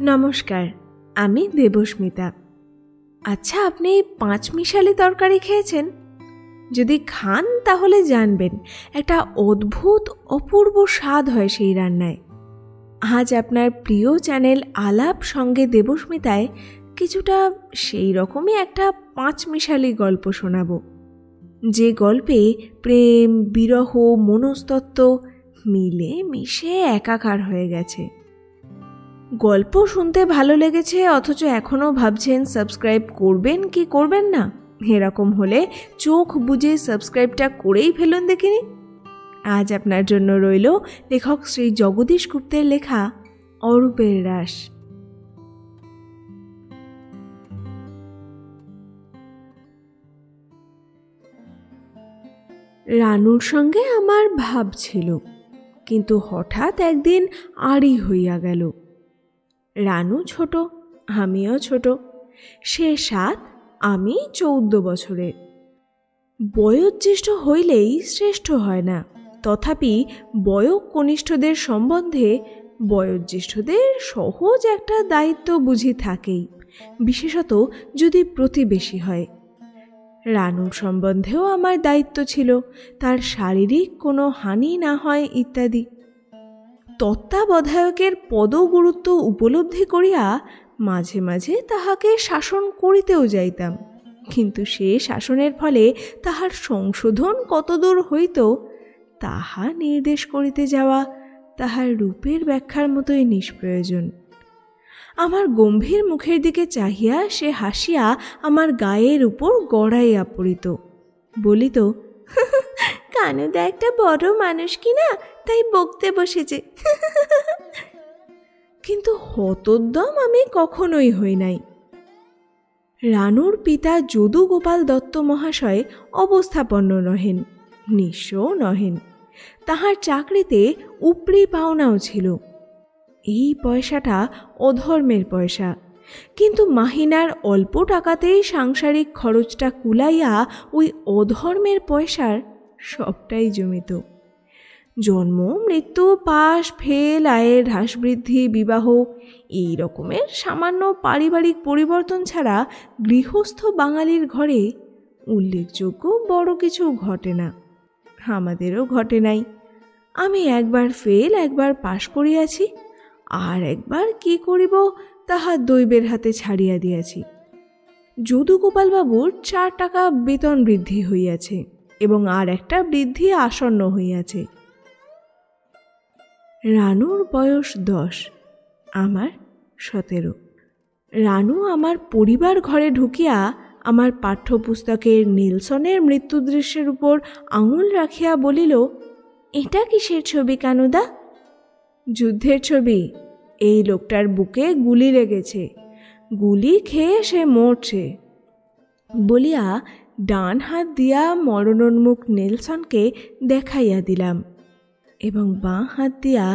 নমস্কার, আমি দেবস্মিতা। আচ্ছা, আপনি পাঁচমিশালি তরকারি খেয়েছেন? যদি খান তাহলে জানবেন একটা অদ্ভুত অপূর্ব স্বাদ হয় সেই রান্নায়। আজ আপনার প্রিয় চ্যানেল আলাপ সঙ্গে দেবস্মিতায় কিছুটা সেই রকমই একটা পাঁচমিশালি গল্প শোনাব, যে গল্পে প্রেম, বিরহ, মনস্তত্ত্ব মিলে মিশে একাকার হয়ে গেছে। গল্প শুনতে ভালো লেগেছে অথচ এখনও ভাবছেন সাবস্ক্রাইব করবেন কি করবেন না? এরকম হলে চোখ বুজে সাবস্ক্রাইবটা করেই ফেলুন দেখিনি। আজ আপনার জন্য রইল লেখক শ্রী জগদীশ গুপ্তের লেখা অরূপের রাস। রানুর সঙ্গে আমার ভাব ছিল, কিন্তু হঠাৎ একদিন আড়ি হইয়া গেল। রানু ছোট, আমিও ছোট। সে 7, আমি 14 বছরের। বয়োজ্যেষ্ঠ হইলেই শ্রেষ্ঠ হয় না, তথাপি বয়োকনিষ্ঠদের সম্বন্ধে বয়োজ্যেষ্ঠদের সহজ একটা দায়িত্ব বুঝি থাকেই, বিশেষত যদি প্রতিবেশী হয়। রানুর সম্বন্ধেও আমার দায়িত্ব ছিল, তার শারীরিক কোনো হানি না হয় ইত্যাদি। তত্ত্বাবধায়কের পদগুরুত্ব উপলব্ধি করিয়া মাঝে মাঝে তাহাকে শাসন করিতেও যাইতাম, কিন্তু সে শাসনের ফলে তাহার সংশোধন কতদূর হইত তাহা নির্দেশ করিতে যাওয়া তাহার রূপের ব্যাখ্যার মতোই নিষ্প্রয়োজন। আমার গম্ভীর মুখের দিকে চাহিয়া সে হাসিয়া আমার গায়ের উপর গড়াইয়া পড়িত, বলিত, কানুদা একটা বড় মানুষ কিনা, তাই বকতে বসেছে। কিন্তু হতোদ্যম আমি কখনোই হই নাই। রানুর পিতা যদু গোপাল দত্ত মহাশয় অবস্থাপন্ন নহেন, নিঃস্বও নহেন। তাহার চাকরিতে উপরি পাওনাও ছিল। এই পয়সাটা অধর্মের পয়সা, কিন্তু মাহিনার অল্প টাকাতেই সাংসারিক খরচটা কুলাইয়া ওই অধর্মের পয়সার সবটাই জমিত। জন্ম, মৃত্যু, পাস, ফেল, আয়ের হ্রাস বৃদ্ধি, বিবাহ, এই রকমের সামান্য পারিবারিক পরিবর্তন ছাড়া গৃহস্থ বাঙালির ঘরে উল্লেখযোগ্য বড় কিছু ঘটে না। আমাদেরও ঘটে নাই। আমি একবার ফেল, একবার পাশ করিয়াছি, আর একবার কি করিব তাহা দৈবের হাতে ছাড়িয়া দিয়াছি। যদুগোপালবাবুর 4 টাকা বেতন বৃদ্ধি হইয়াছে এবং আর একটা বৃদ্ধি আসন্ন হইয়াছে। রানুর বয়স 10, আমার 17। রানু আমার পরিবার ঘরে ঢুকিয়া আমার পাঠ্যপুস্তকের নেলসনের মৃত্যুদৃশ্যের উপর আঙুল রাখিয়া বলিল, এটা কিসের ছবি কানুদা? যুদ্ধের ছবি। এই লোকটার বুকে গুলি লেগেছে, গুলি খেয়ে সে মরছে, বলিয়া ডান হাত দিয়া মরণোন্মুখ নেলসনকে দেখাইয়া দিলাম এবং বাঁ হাত দিয়া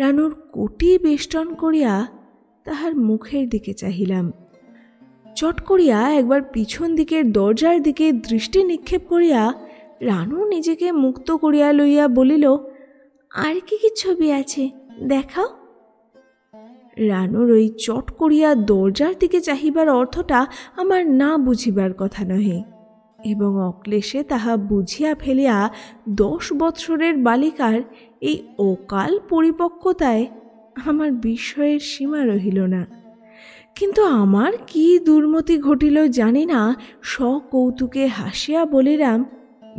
রানুর কোটি বেষ্টন করিয়া তাহার মুখের দিকে চাহিলাম। চট করিয়া একবার পিছন দিকের দরজার দিকে দৃষ্টি নিক্ষেপ করিয়া রানু নিজেকে মুক্ত করিয়া লইয়া বলিল, আর কি কি ছবি আছে দেখাও। রানুর ওই চট করিয়া দরজার দিকে চাহিবার অর্থটা আমার না বুঝিবার কথা নহে, এবং অক্লেশে তাহা বুঝিয়া ফেলিয়া 10 বৎসরের বালিকার এই অকাল পরিপক্কতায় আমার বিস্ময়ের সীমা রহিল না। কিন্তু আমার কি দুর্মতি ঘটিল জানি না, সকৌতুকে হাসিয়া বলিলাম,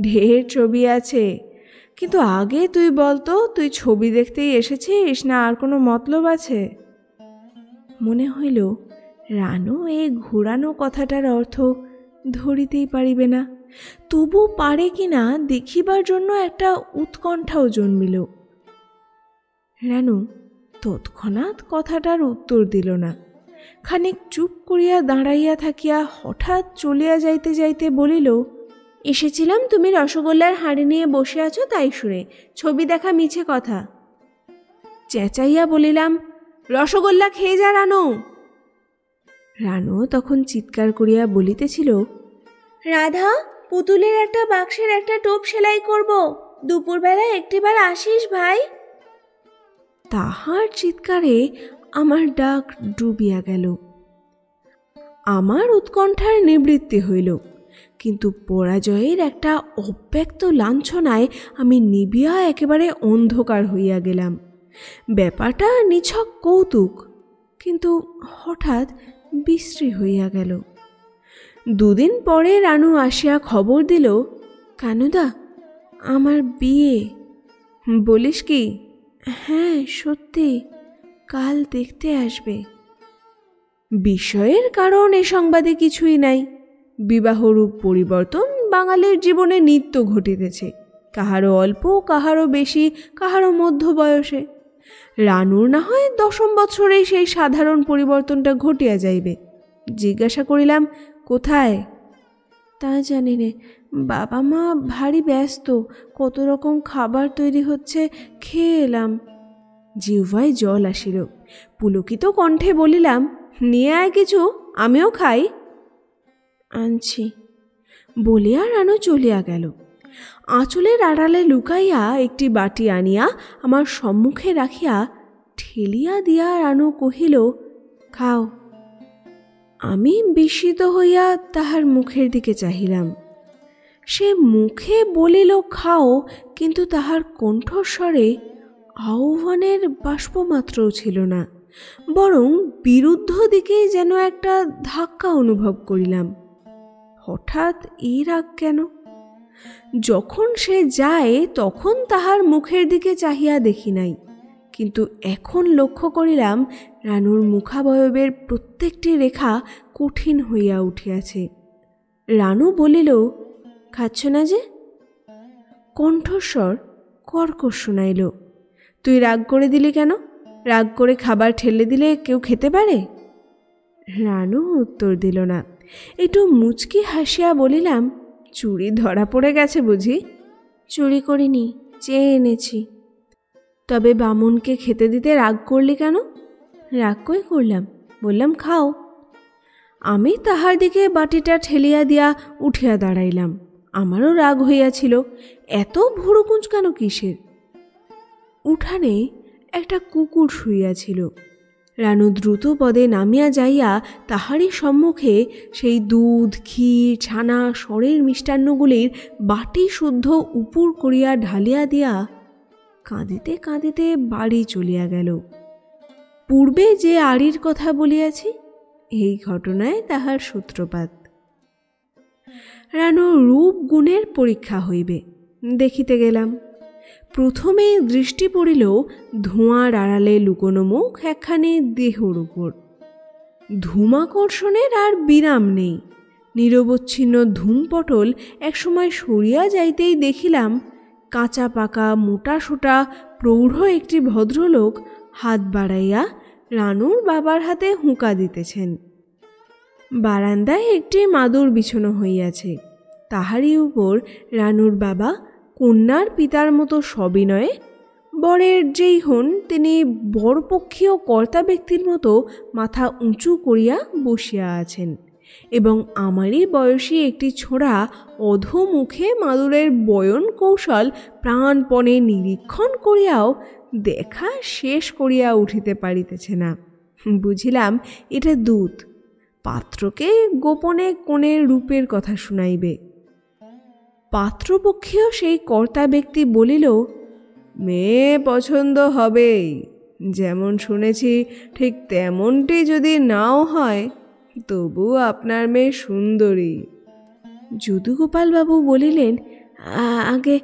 ঢের ছবি আছে, কিন্তু আগে তুই বলতো, তুই ছবি দেখতেই এসেছিস না আর কোনো মতলব আছে? মনে হইল রানু এই ঘোরানো কথাটার অর্থ ধরিতেই পারিবে না, তবু পারে কিনা দেখিবার জন্য একটা উৎকণ্ঠাও জন্মিল। রানু তৎক্ষণাৎ কথাটার উত্তর দিল না, খানিক চুপ করিয়া দাঁড়াইয়া থাকিয়া হঠাৎ চলিয়া যাইতে যাইতে বলিল, এসেছিলাম তুমি রসগোল্লার হাঁড়ি নিয়ে বসে আছো তাই শুনে, ছবি দেখা মিছে কথা। চেঁচাইয়া বলিলাম, রসগোল্লা খেয়ে যা রানু। রানু তখন চিৎকার করিয়া বলিতেছিল, রাধা, পুতুলের একটা বাক্সের একটা টোপ সেলাই করব, দুপুরবেলা একটিবার আসিস ভাই। তাহার চিৎকারে আমার ডাক ডুবিয়া গেল। আমার উৎকণ্ঠার নিবৃত্তি হইল, কিন্তু পরাজয়ের একটা অব্যক্ত লাঞ্ছনায় আমি নিবিয়া একেবারে অন্ধকার হইয়া গেলাম। ব্যাপারটা নিছক কৌতুক, কিন্তু হঠাৎ বিশ্রী হইয়া গেল। দুদিন পরে রানু আসিয়া খবর দিল, কানুদা, আমার বিয়ে। বলিস কি? হ্যাঁ সত্যি, কাল দেখতে আসবে। বিস্ময়ের কারণ এ সংবাদে কিছুই নাই। বিবাহরূপ পরিবর্তন বাঙালির জীবনে নিত্য ঘটিতেছে, কাহারও অল্প, কাহারও বেশি, কাহারও মধ্য বয়সে। রানুর না হয় 10ম বৎসরেই সেই সাধারণ পরিবর্তনটা ঘটিয়া যাইবে। জিজ্ঞাসা করিলাম, কোথায়? তা জানি নে, বাবা মা ভারী ব্যস্ত, কত রকম খাবার তৈরি হচ্ছে, খেয়ে এলাম। জিহ্বায় জল আসিল। পুলকিত কণ্ঠে বলিলাম, নিয়ে আয় কিছু, আমিও খাই। আনছি বলিয়া রানু চলিয়া গেল। আঁচলের আড়ালে লুকাইয়া একটি বাটি আনিয়া আমার সম্মুখে রাখিয়া ঠেলিয়া দিয়া রানু কহিল, খাও। আমি বিস্মিত হইয়া তাহার মুখের দিকে চাহিলাম। সে মুখে বলিল খাও, কিন্তু তাহার কণ্ঠস্বরে আহ্বানের বাষ্পমাত্রও ছিল না, বরং বিরুদ্ধ দিকেই যেন একটা ধাক্কা অনুভব করিলাম। হঠাৎ এই রাগ কেন? যখন সে যায় তখন তাহার মুখের দিকে চাহিয়া দেখি নাই, কিন্তু এখন লক্ষ্য করিলাম রানুর মুখাবয়বের প্রত্যেকটি রেখা কঠিন হইয়া উঠিয়াছে। রানু বলিল, খাচ্ছ না যে? কণ্ঠস্বর কর্কশ শোনাইল। তুই রাগ করে দিলি কেন? রাগ করে খাবার ঠেলে দিলে কেউ খেতে পারে? রানু উত্তর দিল না। একটু মুচকি হাসিয়া বলিলাম, চুরি ধরা পড়ে গেছে বুঝি? চুরি করিনি, চেয়ে এনেছি। তবে বামুনকে খেতে দিতে রাগ করলি কেন? রাগ কই করলাম, বললাম খাও। আমি তাহার দিকে বাটিটা ঠেলিয়া দিয়া উঠিয়া দাঁড়াইলাম। আমারও রাগ হইয়াছিল, এত ভুরু কুঁচকানো কিসের? উঠানে একটা কুকুর শুইয়াছিল। রানু দ্রুত পদে নামিয়া যাইয়া তাহারই সম্মুখে সেই দুধ, ক্ষীর, ছানা, সরের মিষ্টান্নগুলির বাটি শুদ্ধ উপুর করিয়া ঢালিয়া দিয়া কাঁদিতে কাঁদিতে বাড়ি চলিয়া গেল। পূর্বে যে আড়ির কথা বলিয়াছি, এই ঘটনায় তাহার সূত্রপাত। রানুর রূপ গুণের পরীক্ষা হইবে, দেখিতে গেলাম। প্রথমেই দৃষ্টি পড়িল ধোঁয়ার আড়ালে লুকোনো মুখ একখানি দেহর উপর। ধূমাকর্ষণের আর বিরাম নেই। নিরবচ্ছিন্ন ধূমপটল একসময় সরিয়া যাইতেই দেখিলাম কাঁচা পাকা মোটা সোটা প্রৌঢ় একটি ভদ্রলোক হাত বাড়াইয়া রানুর বাবার হাতে হুঁকা দিতেছেন। বারান্দায় একটি মাদুর বিছানো হইয়াছে, তাহারই উপর রানুর বাবা কন্যার পিতার মতো সবিনয়ে, বরের যেই হন তিনি বরপক্ষীয় কর্তা ব্যক্তির মতো মাথা উঁচু করিয়া বসিয়া আছেন, এবং আমারই বয়সী একটি ছোড়া অধোমুখে মাদুরের বয়ন কৌশল প্রাণপণে নিরীক্ষণ করিয়াও দেখা শেষ করিয়া উঠিতে পারিতেছে না। বুঝিলাম এটা দূত, পাত্রকে গোপনে কনের রূপের কথা শুনাইবে। পাত্রপক্ষীয় সেই কর্তা ব্যক্তি বলিল, মেয়ে পছন্দ হবেই, যেমন শুনেছি ঠিক তেমনটি যদি নাও হয় তবু আপনার মেয়ে সুন্দরী। যদুগোপালবাবু বলিলেন, আগে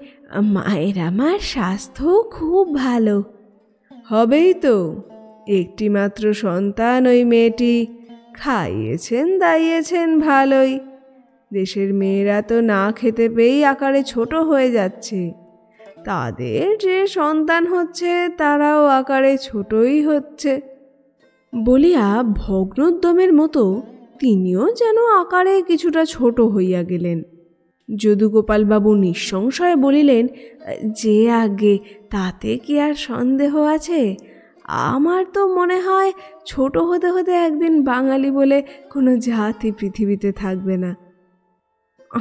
মায়ের আমার স্বাস্থ্য খুব ভালো। হবেই তো, একটি মাত্র সন্তান ওই মেয়েটি, খাইয়েছেন দাইয়েছেন ভালোই। দেশের মেয়েরা তো না খেতে পেয়েই আকারে ছোট হয়ে যাচ্ছে, তাদের যে সন্তান হচ্ছে তারাও আকারে ছোটই হচ্ছে। বলিয়া ভগ্নোদ্যমের মতো তিনিও যেন আকারে কিছুটা ছোট হইয়া গেলেন। যদুগোপালবাবু নিঃসংশয়ে বলিলেন, যে আগে তাতে কি আর সন্দেহ আছে? আমার তো মনে হয় ছোট হতে হতে একদিন বাঙালি বলে কোনো জাতি পৃথিবীতে থাকবে না।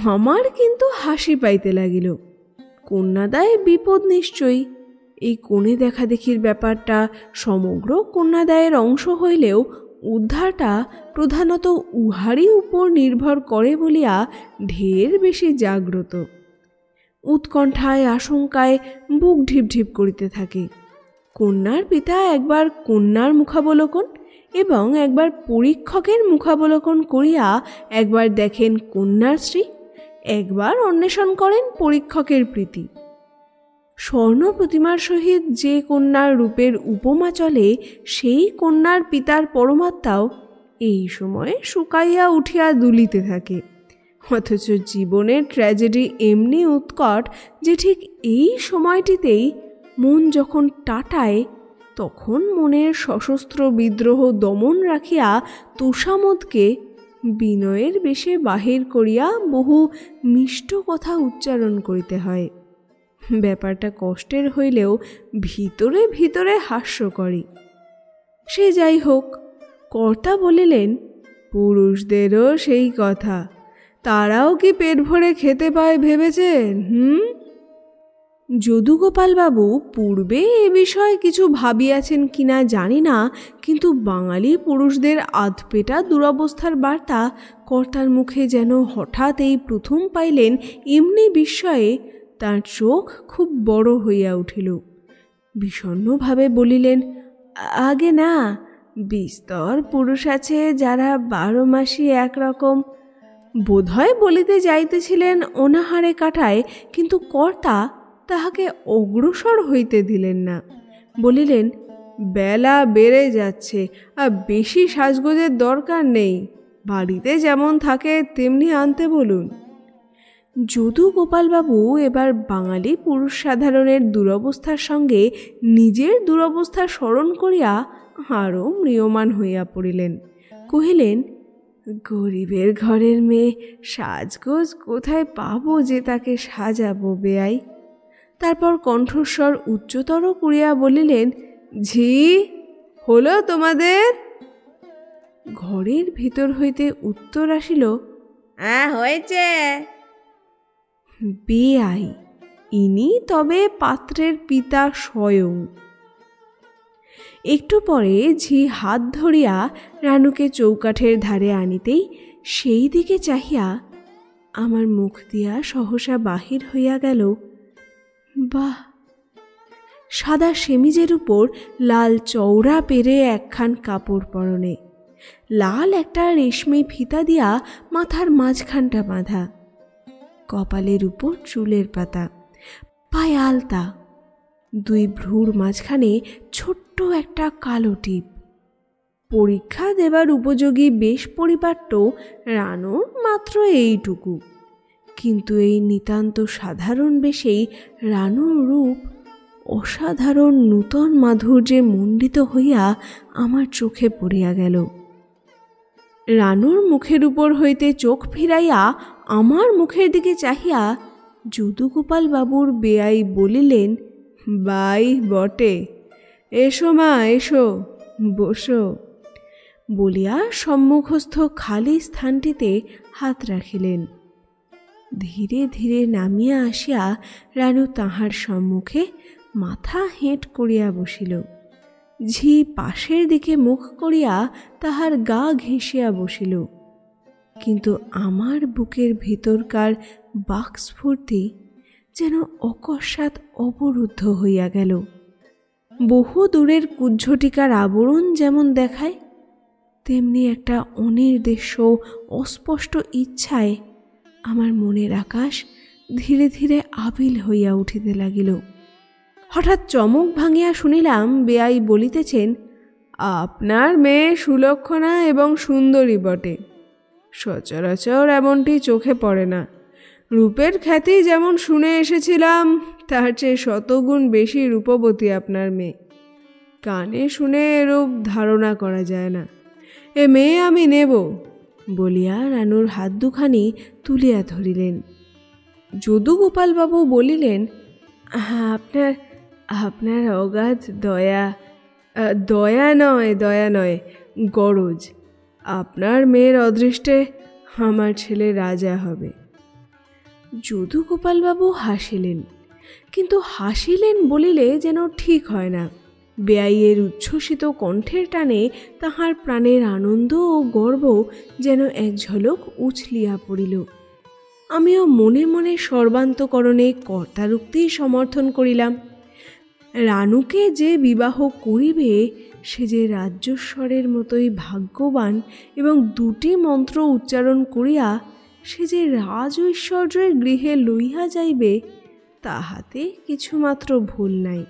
আমার কিন্তু হাসি পাইতে লাগিল। কন্যাদায় বিপদ নিশ্চয়ই, এই কনে দেখাদেখির ব্যাপারটা সমগ্র কন্যাদায়ের অংশ হইলেও উদ্ধারটা প্রধানত উহারই উপর নির্ভর করে বলিয়া ঢের বেশি জাগ্রত। উৎকণ্ঠায় আশঙ্কায় বুক ঢিপঢিপ করিতে থাকে। কন্যার পিতা একবার কন্যার মুখাবলোকন এবং একবার পরীক্ষকের মুখাবলোকন করিয়া একবার দেখেন কন্যার স্ত্রী, একবার অন্বেষণ করেন পরীক্ষকের প্রীতি। স্বর্ণ প্রতিমার সহিত যে কন্যার রূপের উপমা চলে, সেই কন্যার পিতার পরমাত্মাও এই সময়ে শুকাইয়া উঠিয়া দুলিতে থাকে। অথচ জীবনের ট্র্যাজেডি এমনি উৎকট যে ঠিক এই সময়টিতেই মন যখন টাটায়, তখন মনের সশস্ত্র বিদ্রোহ দমন রাখিয়া তোষামোদকে বিনয়ের বেশে বাহির করিয়া বহু মিষ্ট কথা উচ্চারণ করিতে হয়। ব্যাপারটা কষ্টের হইলেও ভিতরে ভিতরে হাস্যকরী। সে যাই হোক, কর্তা বলিলেন, পুরুষদেরও সেই কথা, তারাও কি পেট ভরে খেতে পায় ভেবেছেন? যদুগোপালবাবু পূর্বে এ বিষয়ে কিছু ভাবিয়াছেন কিনা জানি না, কিন্তু বাঙালি পুরুষদের আধপেটা দুরবস্থার বার্তা কর্তার মুখে যেন হঠাৎ এই প্রথম পাইলেন, এমনি বিস্ময়ে তার চোখ খুব বড় হইয়া উঠিল। বিষণ্ণভাবে বলিলেন, আগে না, বিস্তর পুরুষ আছে যারা 12 মাসই একরকম। বোধহয় বলিতে যাইতেছিলেন অনাহারে কাটায়, কিন্তু কর্তা তাহাকে অগ্রসর হইতে দিলেন না। বলিলেন, বেলা বেড়ে যাচ্ছে, আর বেশি সাজগোজের দরকার নেই, বাড়িতে যেমন থাকে তেমনি আনতে বলুন। যদুগোপালবাবু এবার বাঙালি পুরুষ সাধারণের দুরবস্থার সঙ্গে নিজের দুরবস্থা স্মরণ করিয়া আরও ম্রিয়মাণ হইয়া পড়িলেন। কহিলেন, গরিবের ঘরের মেয়ে সাজগোজ কোথায় পাবো যে তাকে সাজাবো বেয়াই? তারপর কণ্ঠস্বর উচ্চতর করিয়া বলিলেন, ঝি, হলো তোমাদের? ঘরের ভিতর হইতে উত্তর আসিল, হয়েছে। বেয়াই, ইনি তবে পাত্রের পিতা স্বয়ং। একটু পরে ঝি হাত ধরিয়া রানুকে চৌকাঠের ধারে আনিতেই সেই দিকে চাহিয়া আমার মুখ দিয়া সহসা বাহির হইয়া গেল, বাহ! সাদা সেমিজের উপর লাল চওড়া পেরে একখান কাপড় পরনে, লাল একটা রেশমি ফিতা দিয়া মাথার মাঝখানটা বাঁধা, কপালের উপর চুলের পাতা, পায়ে আলতা, 2 ভ্রুর মাঝখানে ছোট্ট একটা কালো টিপ। পরীক্ষা দেবার উপযোগী বেশ পরিপাট্য রানুর মাত্র এইটুকু, কিন্তু এই নিতান্ত সাধারণ বেশেই রানুর রূপ অসাধারণ নূতন মাধুর্যে মণ্ডিত হইয়া আমার চোখে পড়িয়া গেল। রানুর মুখের উপর হইতে চোখ ফিরাইয়া আমার মুখের দিকে চাহিয়া যদুগোপাল বাবুর বেয়াই বলিলেন, বাই বটে, এসো মা, এসো, বসো, বলিয়া সম্মুখস্থ খালি স্থানটিতে হাত রাখিলেন। ধীরে ধীরে নামিয়া আসিয়া রানু তাহার সম্মুখে মাথা হেঁট করিয়া বসিল। ঝি পাশের দিকে মুখ করিয়া তাহার গা ঘেঁষিয়া বসিল। কিন্তু আমার বুকের ভিতরকার বাকস্ফূর্তি যেন অকস্মাৎ অবরুদ্ধ হইয়া গেল। বহু দূরের কুজ্ঝটিকার আবরণ যেমন দেখায়, তেমনি একটা অনির্দেশ্য অস্পষ্ট ইচ্ছায় আমার মনের আকাশ ধীরে ধীরে আবিল হইয়া উঠিতে লাগিল। হঠাৎ চমক ভাঙিয়া শুনিলাম বেয়াই বলিতেছেন, আপনার মেয়ে সুলক্ষণা এবং সুন্দরী বটে, সচরাচর এমনটি চোখে পড়ে না। রূপের খ্যাতি যেমন শুনে এসেছিলাম, তার চেয়ে 100 গুণ বেশি রূপবতী আপনার মেয়ে। কানে শুনে এরূপ ধারণা করা যায় না। এ মেয়ে আমি নেব, বলিয়া রানুর হাত দুখানি তুলিয়া ধরিলেন। যদুগোপালবাবু বলিলেন, আপনার আপনার অগাধ দয়া, দয়া নয়, গরজ। আপনার মেয়ের অদৃষ্টে আমার ছেলে রাজা হবে। যদুগোপালবাবু হাসিলেন। কিন্তু হাসিলেন বলিলে যেন ঠিক হয় না। বেয়াইয়ের উচ্ছ্বসিত কণ্ঠের টানে তাহার প্রাণের আনন্দ ও গর্ব যেন এক ঝলক উছলিয়া পড়িল। আমিও মনে মনে সর্বান্তকরণে কর্তারুক্তি সমর্থন করিলাম। রানুকে যে বিবাহ করিবে সে যে রাজ্যস্বরের মতোই ভাগ্যবান এবং 2টি মন্ত্র উচ্চারণ করিয়া সে যে রাজ ঐশ্বর্যের গৃহে লইয়া যাইবে তাহাতে কিছুমাত্র ভুল নাই।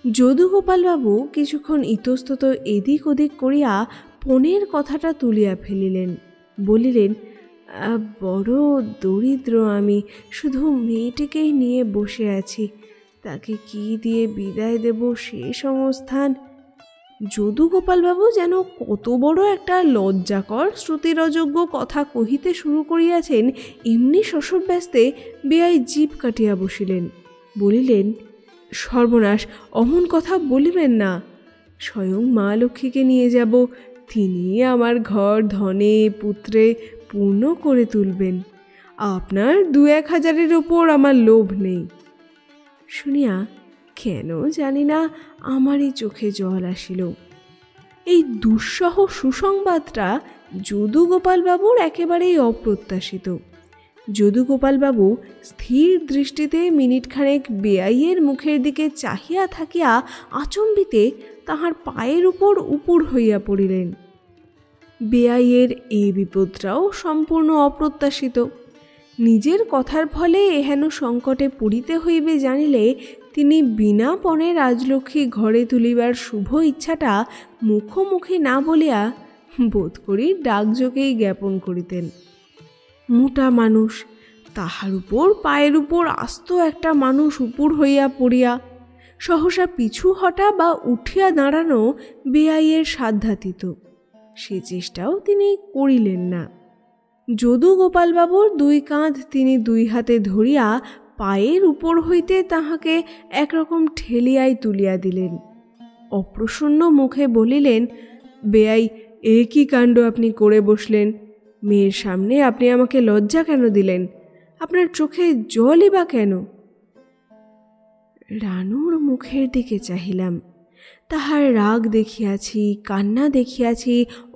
যদুগোপালবাবু কিছুক্ষণ ইতস্তত এদিক ওদিক করিয়া পণের কথাটা তুলিয়া ফেলিলেন। বলিলেন, বড় দরিদ্র আমি, শুধু মেয়েটিকেই নিয়ে বসে আছি, তাকে কি দিয়ে বিদায় দেব সে সংস্থান। যদুগোপালবাবু যেন কত বড় একটা লজ্জাকর শ্রুতিরযোগ্য কথা কহিতে শুরু করিয়াছেন, এমনি শশব্যস্তে বেয়াই জিভ কাটিয়া বসিলেন। বলিলেন, সর্বনাশ, অমন কথা বলিবেন না। স্বয়ং মা লক্ষ্মীকে নিয়ে যাব, তিনি আমার ঘর ধনে পুত্রে পূর্ণ করে তুলবেন। আপনার 2-1 হাজারের ওপর আমার লোভ নেই। শুনিয়া কেন জানি না আমারই চোখে জল আসিল। এই দুঃসহ সুসংবাদটা যদুগোপালবাবুর একেবারেই অপ্রত্যাশিত। যদুগোপালবাবু স্থির দৃষ্টিতে মিনিটখানেক বেয়াইয়ের মুখের দিকে চাহিয়া থাকিয়া আচম্বিতে তাহার পায়ের উপর উপুর হইয়া পড়িলেন। বেয়াইয়ের এই বিপদটাও সম্পূর্ণ অপ্রত্যাশিত। নিজের কথার ফলে এহেন সংকটে পড়িতে হইবে জানিলে তিনি বিনা পণে রাজলক্ষ্মী ঘরে তুলিবার শুভ ইচ্ছাটা মুখোমুখি না বলিয়া বোধ করি ডাকযোগেই জ্ঞাপন করিতেন। মোটা মানুষ, তাহার উপর পায়ের উপর আস্ত একটা মানুষ উপুর হইয়া পড়িয়া সহসা পিছু হটা বা উঠিয়া দাঁড়ানো বেয়াইয়ের সাধ্যাতীত। সে চেষ্টাও তিনি করিলেন না। যদুগোপালবাবুর 2 কাঁধ তিনি 2 হাতে ধরিয়া পায়ের উপর হইতে তাহাকে একরকম ঠেলিয়াই তুলিয়া দিলেন। অপ্রসন্ন মুখে বলিলেন, বেয়াই, এ কি কাণ্ড আপনি করে বসলেন? মেয়ের সামনে আপনি আমাকে লজ্জা কেন দিলেন? আপনার চোখে জলই বা কেন? রানুর মুখের দিকে চাহিলাম। তাহার রাগ দেখিয়াছি, কান্না দেখিয়াছি,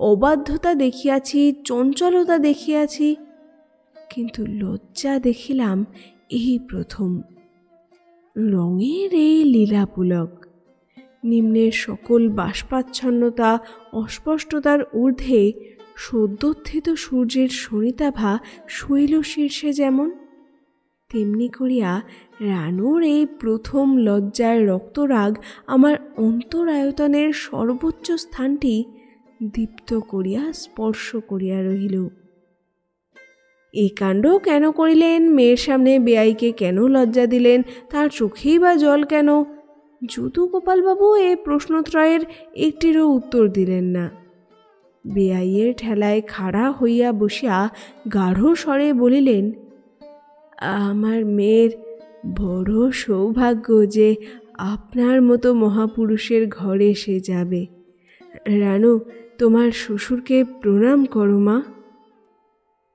অবাধ্যতা দেখিয়াছি, চঞ্চলতা দেখিয়াছি, কিন্তু লজ্জা দেখিলাম এই প্রথম। রঙের এই লীলাপুলক, নিম্নের সকল বাষ্পাচ্ছন্নতা অস্পষ্টতার ঊর্ধ্বে সদ্যোত্থিত সূর্যের শনিতাভা শৈল শীর্ষে যেমন, তেমনি করিয়া রানুর এই প্রথম লজ্জার রক্তরাগ আমার অন্তরায়তনের সর্বোচ্চ স্থানটি দীপ্ত করিয়া স্পর্শ করিয়া রহিল। এই কাণ্ড কেন করিলেন, মেয়ের সামনে বেয়াইকে কেন লজ্জা দিলেন, তার চোখেই বা জল কেন, যদুগোপালবাবু এ প্রশ্নত্রয়ের একটিরও উত্তর দিলেন না। বেয়াইয়ের ঠেলায় খাড়া হইয়া বসিয়া গাঢ় স্বরে বলিলেন, আমার মেয়ের বড় সৌভাগ্য যে আপনার মতো মহাপুরুষের ঘরে সে যাবে। রানু, তোমার শ্বশুরকে প্রণাম করো মা।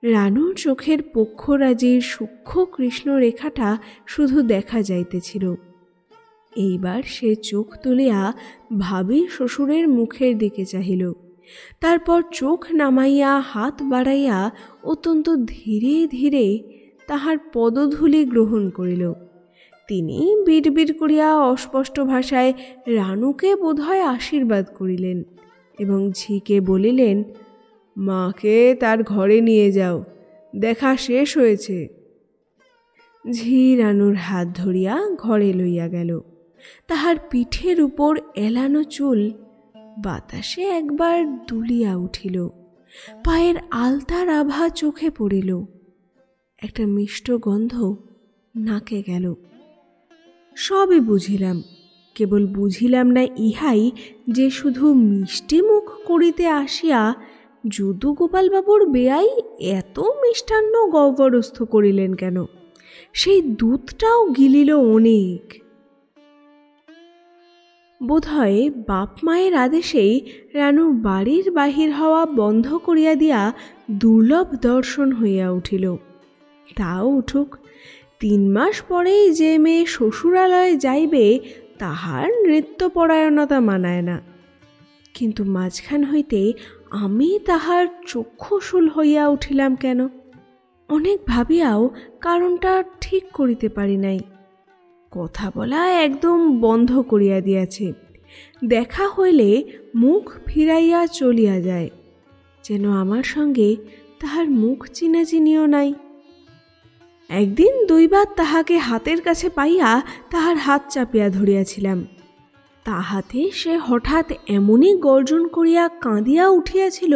রানুর চোখের পক্ষরাজির সূক্ষ্ম কৃষ্ণ রেখাটা শুধু দেখা যাইতেছিল। এইবার সে চোখ তুলিয়া ভাবী শ্বশুরের মুখের দিকে চাহিল। তারপর চোখ নামাইয়া হাত বাড়াইয়া অত্যন্ত ধীরে ধীরে তাহার পদধূলি গ্রহণ করিল। তিনি বিড়বিড় করিয়া অস্পষ্ট ভাষায় রানুকে বোধহয় আশীর্বাদ করিলেন এবং ঝিকে বলিলেন, মাকে তার ঘরে নিয়ে যাও, দেখা শেষ হয়েছে। ঝি রানুর হাত ধরিয়া ঘরে লইয়া গেল। তাহার পিঠের উপর এলানো চুল বাতাসে একবার দুলিয়া উঠিল। পায়ের আলতার আভা চোখে পড়িল। একটা মিষ্ট গন্ধ নাকে গেল। সবই বুঝিলাম, কেবল বুঝিলাম না ইহাই যে শুধু মিষ্টি মুখ করিতে আসিয়া যদুগোপালবাবুর বেয়াই এত মিষ্টান্ন গহ্বরস্থ করিলেন কেন। সেই দুধটাও গিলিল অনেক। বোধহয় বাপ মায়ের আদেশেই রানু বাড়ির বাহির হওয়া বন্ধ করিয়া দিয়া দুর্লভ দর্শন হইয়া উঠিল। তাও উঠুক, 3 মাস পরেই যে মেয়ে শ্বশুরালয়ে যাইবে তাহার নৃত্যপরায়ণতা মানায় না, কিন্তু মাঝখান হইতে আমি তাহার চক্ষুশূল হইয়া উঠিলাম কেন? অনেক ভাবিয়াও কারণটা ঠিক করিতে পারি নাই। কথা বলা একদম বন্ধ করিয়া দিয়াছে। দেখা হইলে মুখ ফিরাইয়া চলিয়া যায়, যেন আমার সঙ্গে তাহার মুখ চিনাচিনিও নাই। একদিন 2 বার তাহাকে হাতের কাছে পাইয়া তাহার হাত চাপিয়া ধরিয়াছিলাম। তাহাতে সে হঠাৎ এমনই গর্জন করিয়া কাঁদিয়া উঠিয়াছিল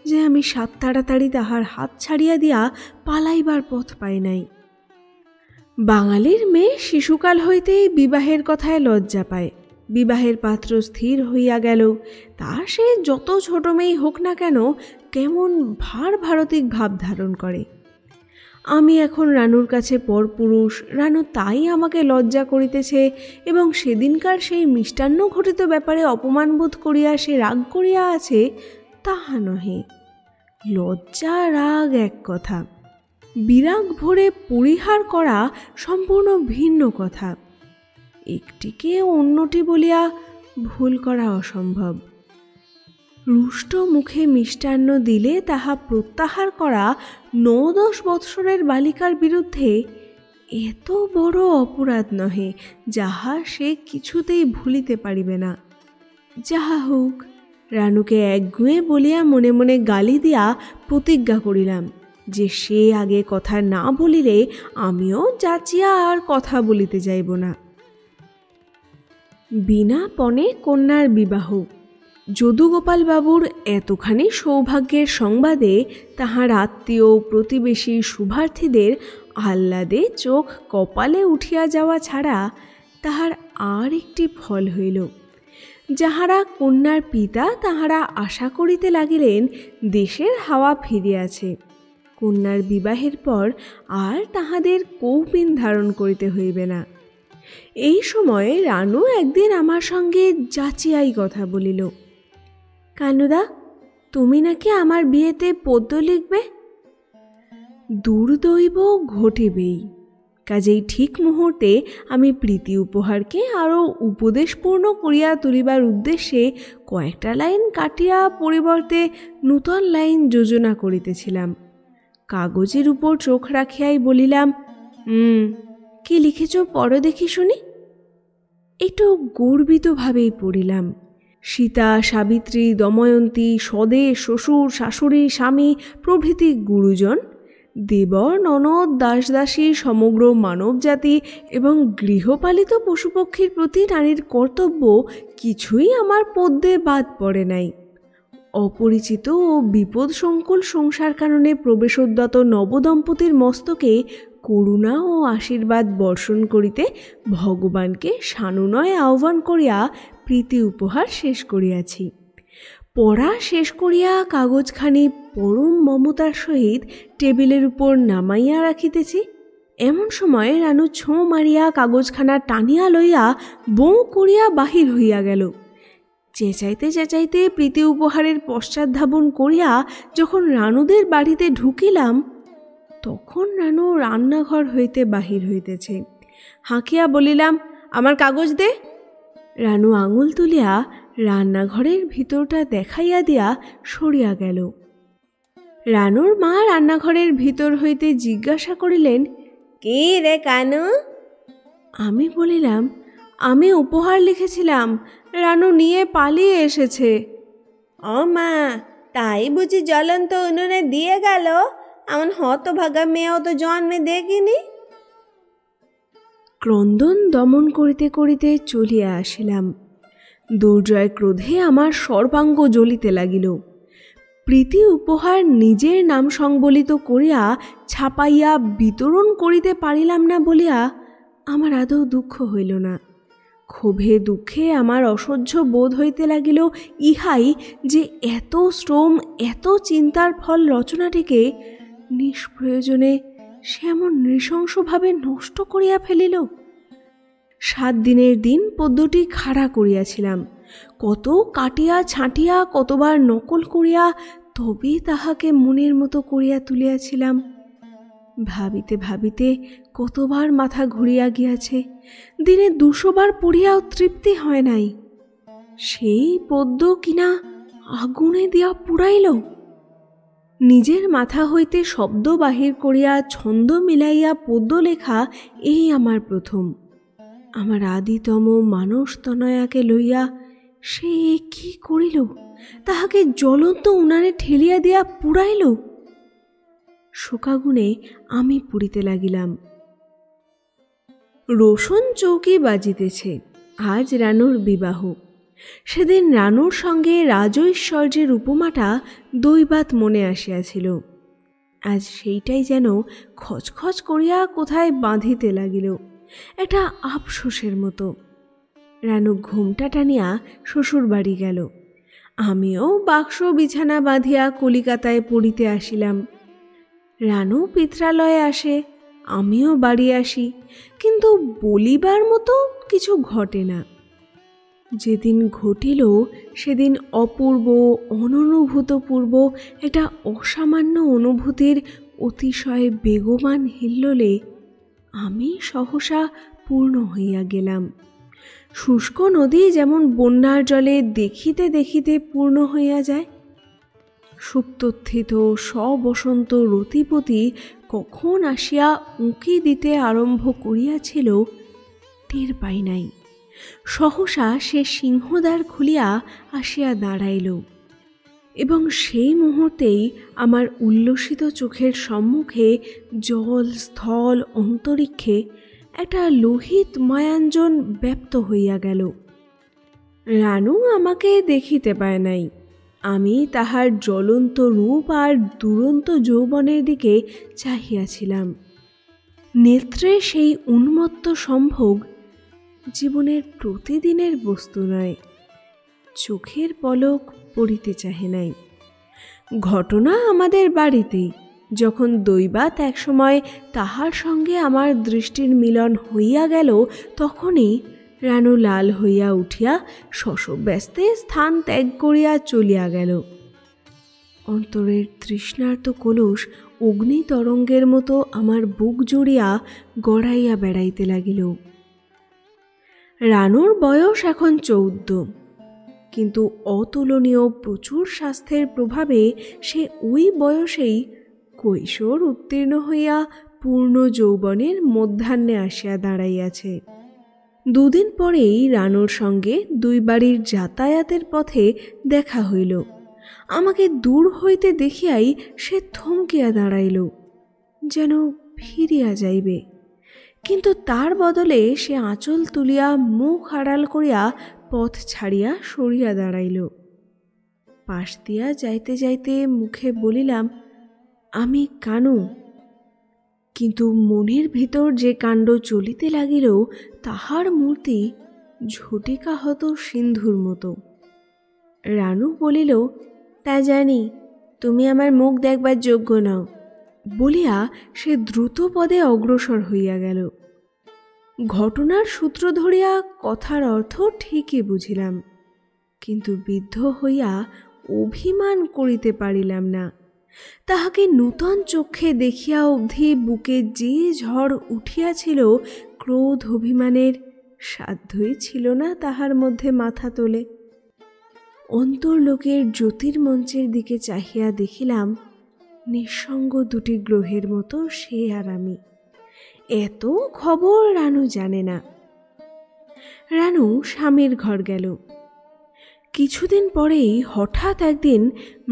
যে আমি সাত তাড়াতাড়ি তাহার হাত ছাড়িয়া দিয়া পালাইবার পথ পাই নাই। বাঙালির মেয়ে শিশুকাল হইতেই বিবাহের কথায় লজ্জা পায়। বিবাহের পাত্র স্থির হইয়া গেল, তা সে যত ছোট মেয়ে হোক না কেন কেমন ভারতিক ভাব ধারণ করে। আমি এখন রানুর কাছে পরপুরুষ, রানু তাই আমাকে লজ্জা করিতেছে এবং সেদিনকার সেই মিষ্টান্ন ঘটিত ব্যাপারে অপমানবোধ করিয়া সে রাগ করিয়া আছে, তাহা নহে। লজ্জা রাগ এক কথা, বিরাগ ভরে পরিহার করা সম্পূর্ণ ভিন্ন কথা। একটিকে অন্যটি বলিয়া ভুল করা অসম্ভব। রুষ্ট মুখে মিষ্টান্ন দিলে তাহা প্রত্যাহার করা 9-10 বৎসরের বালিকার বিরুদ্ধে এত বড় অপরাধ নহে যাহা সে কিছুতেই ভুলিতে পারিবে না। যাহা হোক, রানুকে একগুঁয়ে বলিয়া মনে মনে গালি দিয়া প্রতিজ্ঞা করিলাম যে সে আগে কথা না বলিলে আমিও যাচিয়া আর কথা বলিতে যাইব না। বিনা পণে কন্যার বিবাহ। যদুগোপাল বাবুর এতখানি সৌভাগ্যের সংবাদে তাহার আত্মীয় প্রতিবেশী শুভার্থীদের আহ্লাদে চোখ কপালে উঠিয়া যাওয়া ছাড়া তাহার আর একটি ফল হইল। যাহারা কন্যার পিতা তাহারা আশা করিতে লাগিলেন দেশের হাওয়া ফিরিয়াছে, কন্যার বিবাহের পর আর তাহাদের কৌপিন ধারণ করিতে হইবে না। এই সময়ে রানু একদিন আমার সঙ্গে যাচিয়াই কথা বলিল, কানুদা, তুমি নাকি আমার বিয়েতে পদ্য লিখবে। দুর্দৈব ঘটিবেই, কাজেই ঠিক মুহূর্তে আমি প্রীতি উপহারকে আরও উপদেশপূর্ণ করিয়া তুলিবার উদ্দেশ্যে কয়েকটা লাইন কাটিয়া পরিবর্তে নূতন লাইন যোজনা করিতেছিলাম। কাগজের উপর চোখ রাখিয়াই বলিলাম, কি লিখেছ পড়ো দেখি শুনি। একটু গর্বিতভাবেই পড়িলাম। সীতা, সাবিত্রী, দময়ন্তী, স্বদেশ, শ্বশুর, শাশুড়ি, স্বামী প্রভৃতি গুরুজন, দেবর, ননদ, দাসদাসী, সমগ্র মানবজাতি এবং গৃহপালিত পশুপক্ষীর প্রতি নারীর কর্তব্য কিছুই আমার পদ্যে বাদ পড়ে নাই। অপরিচিত ও বিপদসংকুল সংসার কারণে প্রবেশোদ্যত নবদম্পতির মস্তকে করুণা ও আশীর্বাদ বর্ষণ করিতে ভগবানকে সানুনয় আহ্বান করিয়া প্রীতি উপহার শেষ করিয়াছি। পড়া শেষ করিয়া কাগজখানি পরম মমতার সহিত টেবিলের উপর নামাইয়া রাখিতেছি, এমন সময় রানু ছোঁ মারিয়া কাগজখানা টানিয়া লইয়া বোঁ করিয়া বাহির হইয়া গেল। চেঁচাইতে চেঁচাইতে প্রীতি উপহারের পশ্চাৎ ধাবন করিয়া যখন রানুদের বাড়িতে ঢুকিলাম, তখন রানু রান্নাঘর হইতে বাহির হইতেছে। হাঁকিয়া বলিলাম, আমার কাগজ দে। রানু আঙুল তুলিয়া রান্নাঘরের ভিতরটা দেখাইয়া দিয়া সরিয়া গেল। রানুর মা রান্নাঘরের ভিতর হইতে জিজ্ঞাসা করিলেন, কে রে কানু? আমি বলিলাম, আমি উপহার লিখেছিলাম, রানু নিয়ে পালিয়ে এসেছে। ও মা, তাই বুঝি জ্বলন্ত উনুনে দিয়ে গেল? এমন হতভাগা মেয়েও তো জন্মে দেখিনি। ক্রন্দন দমন করিতে করিতে চলিয়া আসিলাম। দুর্জয় ক্রোধে আমার সর্বাঙ্গ জ্বলিতে লাগিল। প্রীতি উপহার নিজের নাম সংবলিত করিয়া ছাপাইয়া বিতরণ করিতে পারিলাম না বলিয়া আমার আদৌ দুঃখ হইল না। ক্ষোভে দুঃখে আমার অসহ্য বোধ হইতে লাগিল ইহাই যে এত শ্রম, এত চিন্তার ফল রচনাটিকে নিষ্প্রয়োজনে সে এমন নৃশংসভাবে নষ্ট করিয়া ফেলিল। 7 দিনের দিন পদ্যটি খাড়া করিয়াছিলাম, কত কাটিয়া ছাঁটিয়া কতবার নকল করিয়া তবে তাহাকে মনের মতো করিয়া তুলিয়াছিলাম। ভাবিতে ভাবিতে কতবার মাথা ঘুরিয়া গিয়াছে, দিনে 200 বার পড়িয়াও তৃপ্তি হয় নাই। সেই পদ্য কিনা আগুনে দিয়া পুড়াইল। নিজের মাথা হইতে শব্দ বাহির করিয়া ছন্দ মিলাইয়া পদ্য লেখা এই আমার প্রথম। আমার আদিতম মানসতনয়াকে লইয়া সে কি করিল? তাহাকে জ্বলন্ত উনানে ঠেলিয়া দিয়া পুড়াইল। শোকাগুনে আমি পুড়িতে লাগিলাম। রোশন চৌকি বাজিতেছে। আজ রানুর বিবাহ। সেদিন রানুর সঙ্গে রাজৈশ্বর্যের উপমাটা দৈবাত মনে আসিয়াছিল। আজ সেইটাই যেন খচখচ করিয়া কোথায় বাঁধিতে লাগিল, একটা আফসোসের মতো। রানু ঘুমটা টানিয়া শ্বশুর বাড়ি গেল। আমিও বাক্স বিছানা বাঁধিয়া কলিকাতায় পড়িতে আসিলাম। রানু পিত্রালয়ে আসে, আমিও বাড়ি আসি, কিন্তু বলিবার মতো কিছু ঘটে না। যেদিন ঘটিল সেদিন অপূর্ব অননুভূতপূর্ব একটা অসামান্য অনুভূতির অতিশয় বেগবান হিল্লোলে আমি সহসা পূর্ণ হইয়া গেলাম। শুষ্ক নদী যেমন বন্যার জলে দেখিতে দেখিতে পূর্ণ হইয়া যায়, সুপ্তথিত সবসন্ত রতিপতি কখন আসিয়া উঁকি দিতে আরম্ভ করিয়াছিল টের পাই নাই। সহসা সে সিংহদ্বার খুলিয়া আসিয়া দাঁড়াইল, এবং সেই মুহূর্তেই আমার উল্লসিত চোখের সম্মুখে জল স্থল অন্তরিক্ষে একটা লোহিত মায়াঞ্জন ব্যপ্ত হইয়া গেল। রানু আমাকে দেখিতে পায় নাই। আমি তাহার জ্বলন্ত রূপ আর দুরন্ত যৌবনের দিকে চাহিয়াছিলাম। নেত্রে সেই উন্মত্ত সম্ভোগ জীবনের প্রতিদিনের বস্তু নয়। চোখের পলক পড়িতে চাহে নাই। ঘটনা আমাদের বাড়িতেই। যখন দৈবাত একসময় তাহার সঙ্গে আমার দৃষ্টির মিলন হইয়া গেল, তখনই রানু লাল হইয়া উঠিয়া শশব্যস্তে স্থান ত্যাগ করিয়া চলিয়া গেল। অন্তরের তৃষ্ণার্ত কলস অগ্নি তরঙ্গের মতো আমার বুক জুড়িয়া গড়াইয়া বেড়াইতে লাগিল। রানুর বয়স এখন 14, কিন্তু অতুলনীয় প্রচুর স্বাস্থ্যের প্রভাবে সে ওই বয়সেই কৈশোর উত্তীর্ণ হইয়া পূর্ণ যৌবনের মধ্যাহ্নে আসিয়া দাঁড়াইয়াছে। 2 দিন পরেই রানুর সঙ্গে 2 বাড়ির যাতায়াতের পথে দেখা হইল। আমাকে দূর হইতে দেখিয়াই সে থমকিয়া দাঁড়াইল, যেন ফিরিয়া যাইবে, কিন্তু তার বদলে সে আঁচল তুলিয়া মুখ আড়াল করিয়া পথ ছাড়িয়া সরিয়া দাঁড়াইল। পাশ দিয়া যাইতে যাইতে মুখে বলিলাম, আমি কানু। কিন্তু মনের ভিতর যে কাণ্ড চলিতে লাগিল তাহার মূর্তি ঝটিকাহত সিন্ধুর মতো। রানু বলিল, তা জানি, তুমি আমার মুখ দেখবার যোগ্য নও, বলিয়া সে দ্রুত পদে অগ্রসর হইয়া গেল। ঘটনার সূত্র ধরিয়া কথার অর্থ ঠিকই বুঝিলাম, কিন্তু বিদ্ধ হইয়া অভিমান করিতে পারিলাম না। তাহাকে নূতন চক্ষে দেখিয়া অবধি বুকে যে ঝড় উঠিয়াছিল ক্রোধ অভিমানের, সাধ্যই ছিল না তাহার মধ্যে মাথা তোলে। অন্তর্লোকের জ্যোতির্মঞ্চের দিকে চাহিয়া দেখিলাম নিঃসঙ্গ 2টি গ্রহের মতো সে আর আমি। এত খবর রানু জানে না। রানু স্বামীর ঘর গেল। কিছুদিন পরেই হঠাৎ একদিন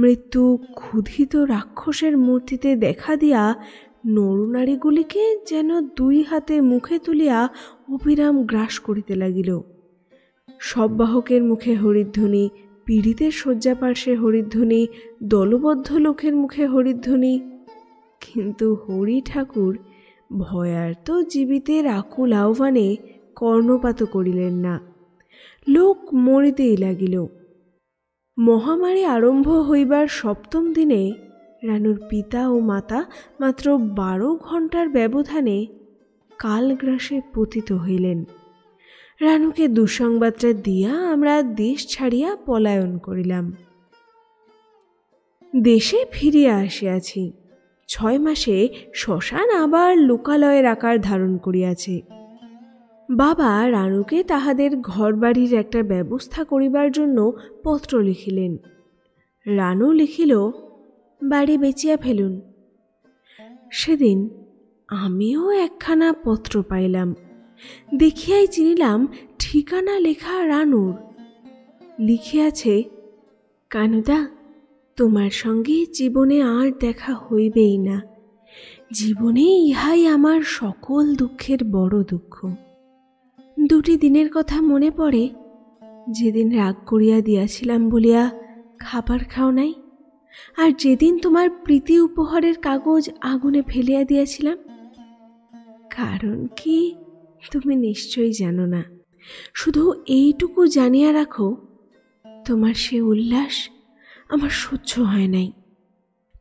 মৃত্যু ক্ষুধিত রাক্ষসের মূর্তিতে দেখা দিয়া নরনারীগুলিকে যেন 2 হাতে মুখে তুলিয়া অবিরাম গ্রাস করিতে লাগিল। সব বাহকের মুখে হরিধ্বনি, পীড়িতের শয্যাপার্শ্বে হরিধ্বনি, দলবদ্ধ লোকের মুখে হরিধ্বনি। কিন্তু হরি ঠাকুর ভয়ার্ত জীবিতের আকুল আহ্বানে কর্ণপাত করিলেন না। লোক মরিতেই লাগিল। মহামারী আরম্ভ হইবার 7ম দিনে রানুর পিতা ও মাতা মাত্র 12 ঘণ্টার ব্যবধানে কালগ্রাসে পতিত হইলেন। রানুকে দুঃসংবাদটা দিয়া আমরা দেশ ছাড়িয়া পলায়ন করিলাম। দেশে ফিরিয়া আসিয়াছি। 6 মাসে শ্মশান আবার লোকালয়ের আকার ধারণ করিয়াছে। বাবা রানুকে তাহাদের ঘরবাড়ির একটা ব্যবস্থা করিবার জন্য পত্র লিখিলেন। রানু লিখিল, বাড়ি বেচিয়া ফেলুন। সেদিন আমিও একখানা পত্র পাইলাম। দেখিয়াই চিনিলাম ঠিকানা লেখা রানুর। লিখিয়াছে, কানুদা, তোমার সঙ্গে জীবনে আর দেখা হইবেই না। জীবনে ইহাই আমার সকল দুঃখের বড় দুঃখ। 2টি দিনের কথা মনে পড়ে, যেদিন রাগ করিয়া দিয়াছিলাম বলিয়া খাবার খাও নাই, আর যেদিন তোমার প্রীতি উপহারের কাগজ আগুনে ফেলিয়া দিয়াছিলাম। কারণ কি তুমি নিশ্চয়ই জানো না। শুধু এইটুকু জানিয়া রাখো, তোমার সে উল্লাস আমার সহ্য হয় নাই।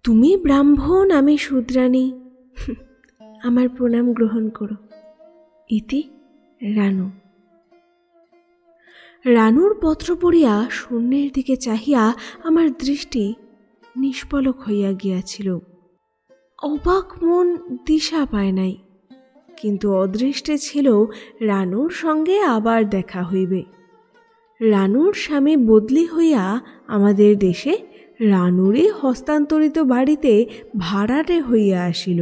তুমি ব্রাহ্মণ, আমি শূদ্রাণী, আমার প্রণাম গ্রহণ করো। ইতি রানু। রানুর পত্র পড়িয়া শূন্যের দিকে চাহিয়া আমার দৃষ্টি নিষ্পলক হইয়া গিয়াছিল। অবাক মন দিশা পায় নাই, কিন্তু অদৃষ্টে ছিল রানুর সঙ্গে আবার দেখা হইবে। রানুর স্বামী বদলি হইয়া আমাদের দেশে রানুরই হস্তান্তরিত বাড়িতে ভাড়াটে হইয়া আসিল।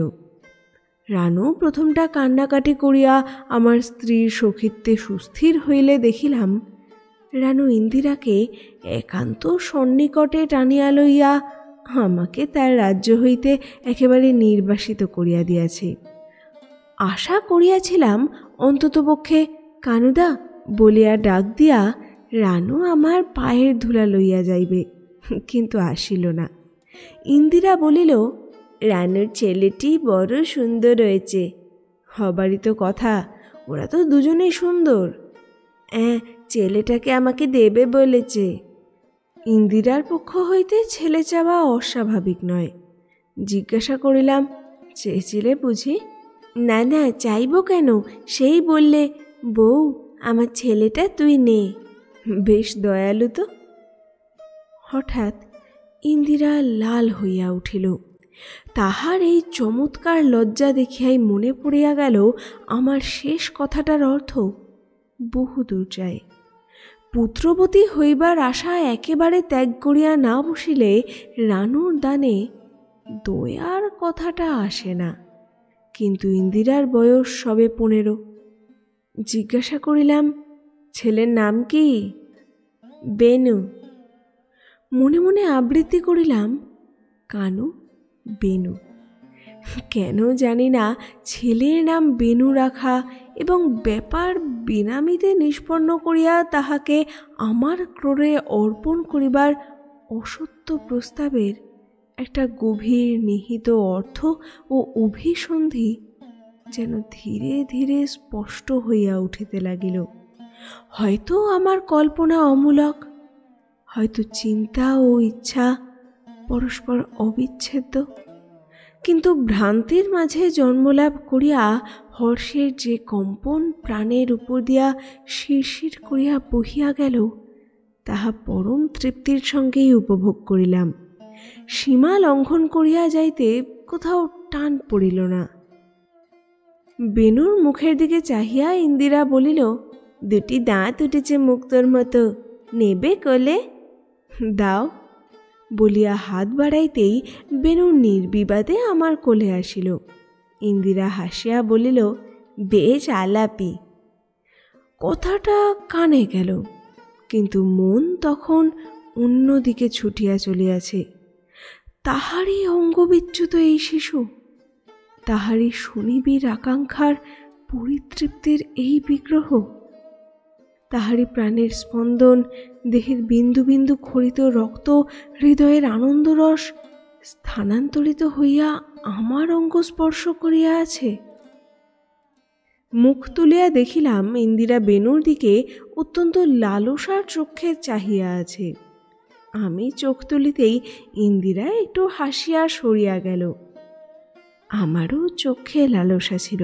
রানু প্রথমটা কান্নাকাটি করিয়া আমার স্ত্রীর সখিত্বে সুস্থির হইলে দেখিলাম রানু ইন্দিরাকে একান্ত সন্নিকটে টানিয়া লইয়া আমাকে তার রাজ্য হইতে একেবারে নির্বাসিত করিয়া দিয়াছে। আশা করিয়াছিলাম অন্ততপক্ষে কানুদা বলিয়া ডাক দিয়া রানু আমার পায়ের ধুলা লইয়া যাইবে, কিন্তু আসিল না। ইন্দিরা বলিল, রানুর ছেলেটি বড় সুন্দর হয়েছে। হবারই তো কথা, ওরা তো দুজনেই সুন্দর। ছেলেটাকে আমাকে দেবে বলেছে। ইন্দিরার পক্ষ হইতে ছেলে চাওয়া অস্বাভাবিক নয়। জিজ্ঞাসা করিলাম, চেয়েছিলে বুঝি? না না, চাইব কেন? সেই বললে, বউ আমার ছেলেটা তুই নে। বেশ দয়ালু তো। হঠাৎ ইন্দিরা লাল হইয়া উঠিল। তাহার এই চমৎকার লজ্জা দেখিয়াই মনে পড়িয়া গেল আমার শেষ কথাটার অর্থ বহুদূর যায়। পুত্রবতী হইবার আশা একেবারে ত্যাগ করিয়া না বসিলে রানুর দানে দয়ার কথাটা আসে না। কিন্তু ইন্দিরার বয়স সবে 15। জিজ্ঞাসা করিলাম, ছেলের নাম কি? বেনু। মনে মনে আবৃত্তি করিলাম, কানু বেনু। কেন জানি না ছেলের নাম বেনু রাখা এবং ব্যাপার বেনামিতে নিষ্পন্ন করিয়া তাহাকে আমার ক্রোড়ে অর্পণ করিবার অসত্য প্রস্তাবের একটা গভীর নিহিত অর্থ ও অভিসন্ধি যেন ধীরে ধীরে স্পষ্ট হইয়া উঠিতে লাগিল। হয়তো আমার কল্পনা অমূলক, হয়তো চিন্তা ও ইচ্ছা পরস্পর অবিচ্ছেদ্য, কিন্তু ভ্রান্তির মাঝে জন্মলাভ করিয়া হর্ষের যে কম্পন প্রাণের উপর দিয়া শিরশির করিয়া বহিয়া গেল, তাহা পরম তৃপ্তির সঙ্গেই উপভোগ করিলাম। সীমা লঙ্ঘন করিয়া যাইতে কোথাও টান পড়িল না। বেনুর মুখের দিকে চাহিয়া ইন্দিরা বলিল, 2টি দাঁত উঠেছে মুক্তোর মতো, নেবে কোলে? দাও বলিয়া হাত বাড়াইতেই বেনু নির্বিবাদে আমার কোলে আসিল। ইন্দিরা হাসিয়া বলিল, বেশ আলাপি। কথাটা কানে গেল, কিন্তু মন তখন অন্যদিকে ছুটিয়া চলিয়াছে। তাহারই অঙ্গবিচ্যুত এই শিশু, তাহারই সুনিবিড় আকাঙ্ক্ষার পরিতৃপ্তির এই বিগ্রহ, তাহারই প্রাণের স্পন্দন, দেহের বিন্দু বিন্দু খরিত রক্ত, হৃদয়ের আনন্দরস স্থানান্তরিত হইয়া আমার অঙ্গ স্পর্শ করিয়া আছে। মুখ তুলিয়া দেখিলাম ইন্দিরা বেনুর দিকে অত্যন্ত লালসার চক্ষে চাহিয়া আছে। আমি চোখ তুলিতেই ইন্দিরা একটু হাসিয়া সরিয়া গেল। আমারও চোখে লালসা ছিল,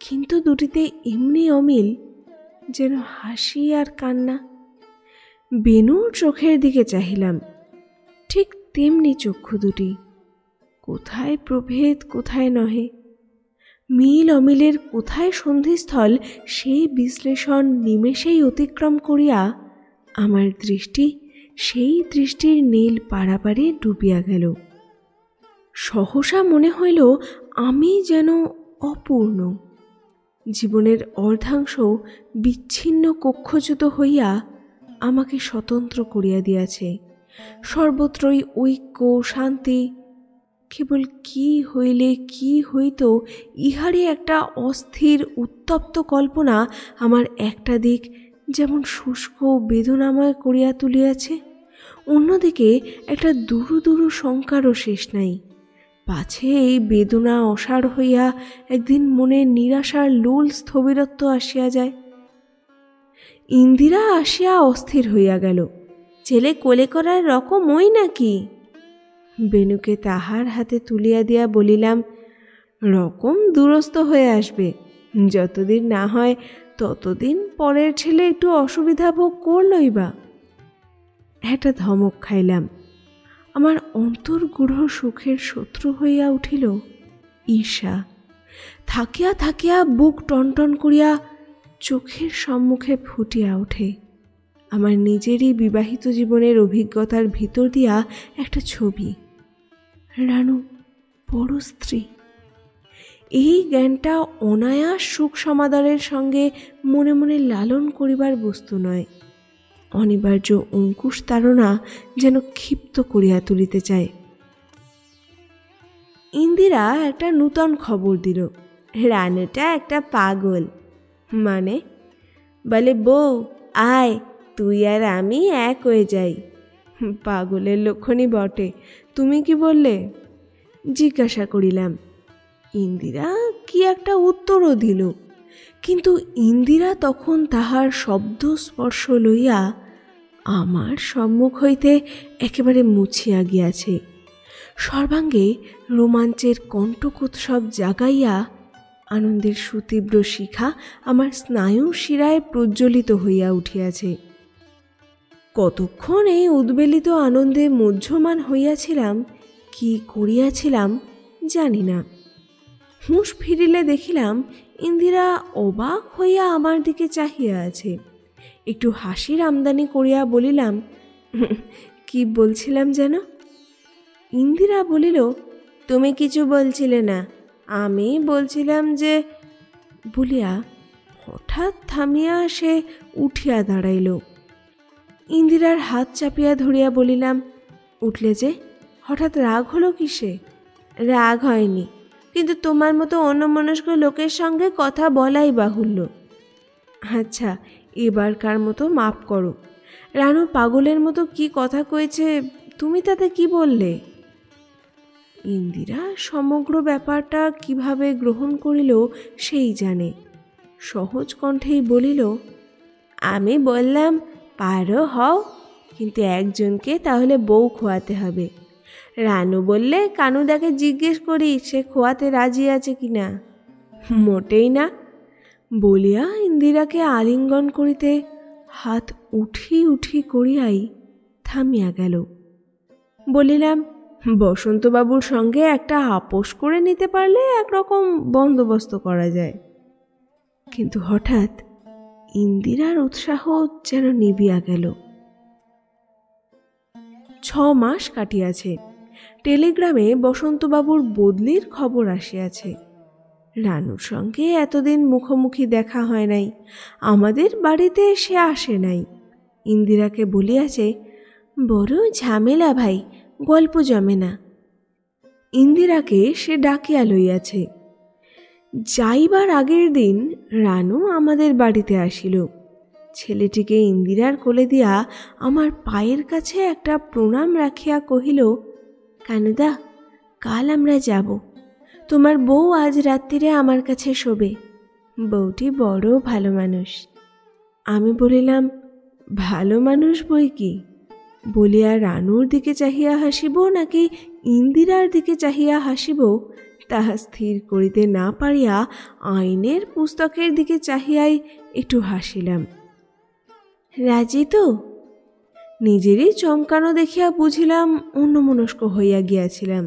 কিন্তু দুটিতে এমনি অমিল যেন হাসি আর কান্না। বেনুর চোখের দিকে চাহিলাম, ঠিক তেমনি চক্ষু দুটি, কোথায় প্রভেদ কোথায় নহে, মিল অমিলের কোথায় সন্ধিস্থল, সেই বিশ্লেষণ নিমেষেই অতিক্রম করিয়া আমার দৃষ্টি সেই দৃষ্টির নীল পারাপারে ডুবিয়া গেল। সহসা মনে হইল আমি যেন অপূর্ণ, জীবনের অর্ধাংশ বিচ্ছিন্ন কক্ষচ্যুত হইয়া আমাকে স্বতন্ত্র করিয়া দিয়াছে। সর্বত্রই ঐক্য শান্তি, কেবল কি হইলে কি হইত ইহারই একটা অস্থির উত্তপ্ত কল্পনা আমার একটা দিক যেমন শুষ্ক বেদনাময় করিয়া তুলিয়াছে, অন্যদিকে একটা দুরু দুরু শঙ্কারও শেষ নাই। পাছে এই বেদনা অসাড় হইয়া একদিন মনে নিরাশার লোল স্থবিরত্ব আসিয়া যায়। ইন্দিরা আসিয়া অস্থির হইয়া গেল। ছেলে কোলে করার রকম ওই নাকি? বেণুকে তাহার হাতে তুলিয়া দিয়া বলিলাম, রকম দুরস্ত হয়ে আসবে, যতদিন না হয় ততদিন পরের ছেলে একটু অসুবিধা ভোগ করলই বা। একটা ধমক খাইলাম। আমার অন্তর্গূঢ় সুখের শত্রু হইয়া উঠিল ঈর্ষা। থাকিয়া থাকিয়া বুক টনটন করিয়া চোখের সম্মুখে ফুটিয়া ওঠে আমার নিজেরই বিবাহিত জীবনের অভিজ্ঞতার ভিতর দিয়া একটা ছবি। রানু বড় স্ত্রী। এই জ্ঞানটা অনায়াস সুখ সমাদরের সঙ্গে মনে মনে লালন করিবার বস্তু নয়, অনিবার্য অঙ্কুশ তাড়না যেন ক্ষিপ্ত করিয়া তুলিতে চায়। ইন্দিরা একটা নূতন খবর দিল, রানুটা একটা পাগল। মানে? বলে, বউ আয়, তুই আর আমি এক হয়ে যাই। পাগলের লক্ষণই বটে, তুমি কি বললে? জিজ্ঞাসা করিলাম। ইন্দিরা কি একটা উত্তরও দিল, কিন্তু ইন্দিরা তখন তাহার শব্দ স্পর্শ লইয়া আমার সম্মুখ হইতে একেবারে মুছিয়া গিয়াছে। সর্বাঙ্গে রোমাঞ্চের কণ্টকোৎসব জাগাইয়া আনন্দের সুতীব্র শিখা আমার স্নায়ু শিরায় প্রজ্বলিত হইয়া উঠিয়াছে। কতক্ষণ এই উদ্বেলিত আনন্দে মধ্যমান হইয়াছিলাম, কি করিয়াছিলাম জানি না। হুঁশ ফিরিলে দেখিলাম ইন্দিরা অবাক হইয়া আমার দিকে চাহিয়া আছে। একটু হাসির আমদানি করিয়া বলিলাম, কি বলছিলাম যেন? ইন্দিরা বলিল, তুমি কিছু বলছিলে না, আমি বলছিলাম যে, বলিয়া হঠাৎ থামিয়া সে উঠিয়া দাঁড়াইল। ইন্দিরার হাত চাপিয়া ধরিয়া বলিলাম, উঠলে যে, হঠাৎ রাগ হলো কিসে? রাগ হয়নি, কিন্তু তোমার মতো অন্যমনস্ক লোকের সঙ্গে কথা বলাই বাহুল্য। আচ্ছা, এবারকার মতো মাপ করো। রানু পাগলের মতো কি কথা কয়েছে, তুমি তাতে কি বললে? ইন্দিরা সমগ্র ব্যাপারটা কিভাবে গ্রহণ করিল সেই জানে। সহজ কণ্ঠেই বলিল, আমি বললাম পারো হও, কিন্তু একজনকে তাহলে বউ খোয়াতে হবে। রানু বললে কানুদাকে জিজ্ঞেস করি সে খোয়াতে রাজি আছে কিনা। মোটেই না, বলিয়া ইন্দিরাকে আলিঙ্গন করিতে হাত উঠি উঠি করিয়াই থামিয়া গেল। বলিলাম, বসন্তবাবুর সঙ্গে একটা আপোষ করে নিতে পারলে একরকম বন্দোবস্ত করা যায়। কিন্তু হঠাৎ ইন্দিরার উৎসাহ যেন নিবিয়া গেল। 6 মাস কাটিয়াছে। টেলিগ্রামে বসন্তবাবুর বদলির খবর আসিয়াছে। রানুর সঙ্গে এতদিন মুখোমুখি দেখা হয় নাই, আমাদের বাড়িতে সে আসে নাই। ইন্দিরাকে বলিয়াছে, বড় ঝামেলা ভাই, গল্প জমে না। ইন্দিরাকে সে ডাকিয়া লইয়াছে। যাইবার আগের দিন রানু আমাদের বাড়িতে আসিল। ছেলেটিকে ইন্দিরার কোলে দিয়া আমার পায়ের কাছে একটা প্রণাম রাখিয়া কহিল, কানুদা, কাল আমরা যাব, তোমার বউ আজ রাত্রিরে আমার কাছে শোবে। বউটি বড় ভালো মানুষ। আমি বলিলাম, ভালো মানুষ বই কি? বলিয়া রানুর দিকে চাহিয়া হাসিব নাকি ইন্দিরার দিকে চাহিয়া হাসিব তাহা স্থির করিতে না পারিয়া আইনের পুস্তকের দিকে চাহিয়াই একটু হাসিলাম। রাজি তো? নিজেরই চমকানো দেখিয়া বুঝিলাম অন্যমনস্ক হইয়া গিয়াছিলাম।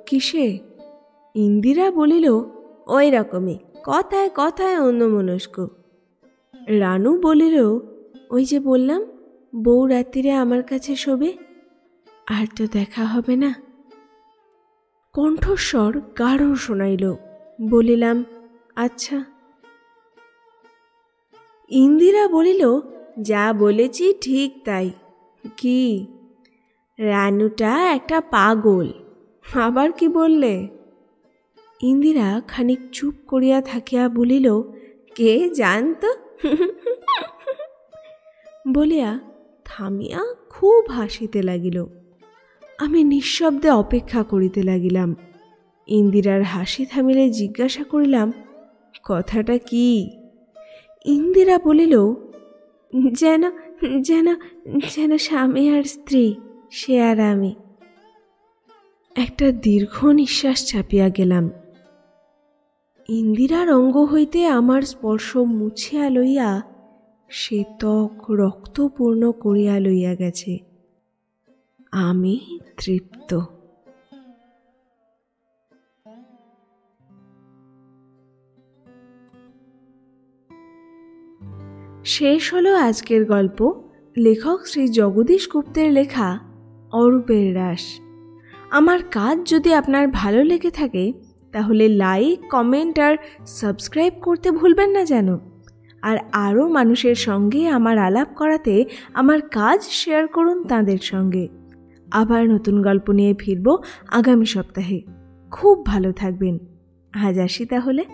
কিসে? ইন্দিরা বলিল, ওই রকমই, কথায় কথায় অন্যমনস্ক। রানু বলিল, ওই যে বললাম বউ রাত্রিরে আমার কাছে শোবে, আর তো দেখা হবে না। কণ্ঠস্বর গাঢ় শোনাইল। বলিলাম, আচ্ছা। ইন্দিরা বলিল, যা বলেছি ঠিক তাই। কি? রানুটা একটা পাগল। আবার কি বললে? ইন্দিরা খানিক চুপ করিয়া থাকিয়া বলিল, কে জানত বলিয়া থামিয়া খুব হাসিতে লাগিল। আমি নিঃশব্দে অপেক্ষা করিতে লাগিলাম। ইন্দিরার হাসি থামিলে জিজ্ঞাসা করিলাম, কথাটা কি? ইন্দিরা বলিল, যেন যেন যেন স্বামী আর স্ত্রী, সে আর আমি। একটা দীর্ঘ নিঃশ্বাস চাপিয়া গেলাম। ইন্দিরার অঙ্গ হইতে আমার স্পর্শ মুছিয়া লইয়া সে ত্বক রক্তপূর্ণ করিয়া লইয়া গেছে। আমি তৃপ্ত। শেষ হলো আজকের গল্প। লেখক শ্রী জগদীশ গুপ্তের লেখা অরূপের রাস। আমার কাজ যদি আপনার ভালো লেগে থাকে তাহলে লাইক, কমেন্ট আর সাবস্ক্রাইব করতে ভুলবেন না যেন। আর আরও মানুষের সঙ্গে আমার আলাপ করাতে আমার কাজ শেয়ার করুন তাদের সঙ্গে। আবার নতুন গল্প নিয়ে ফিরব আগামী সপ্তাহে। খুব ভালো থাকবেন। আজ আসি তাহলে।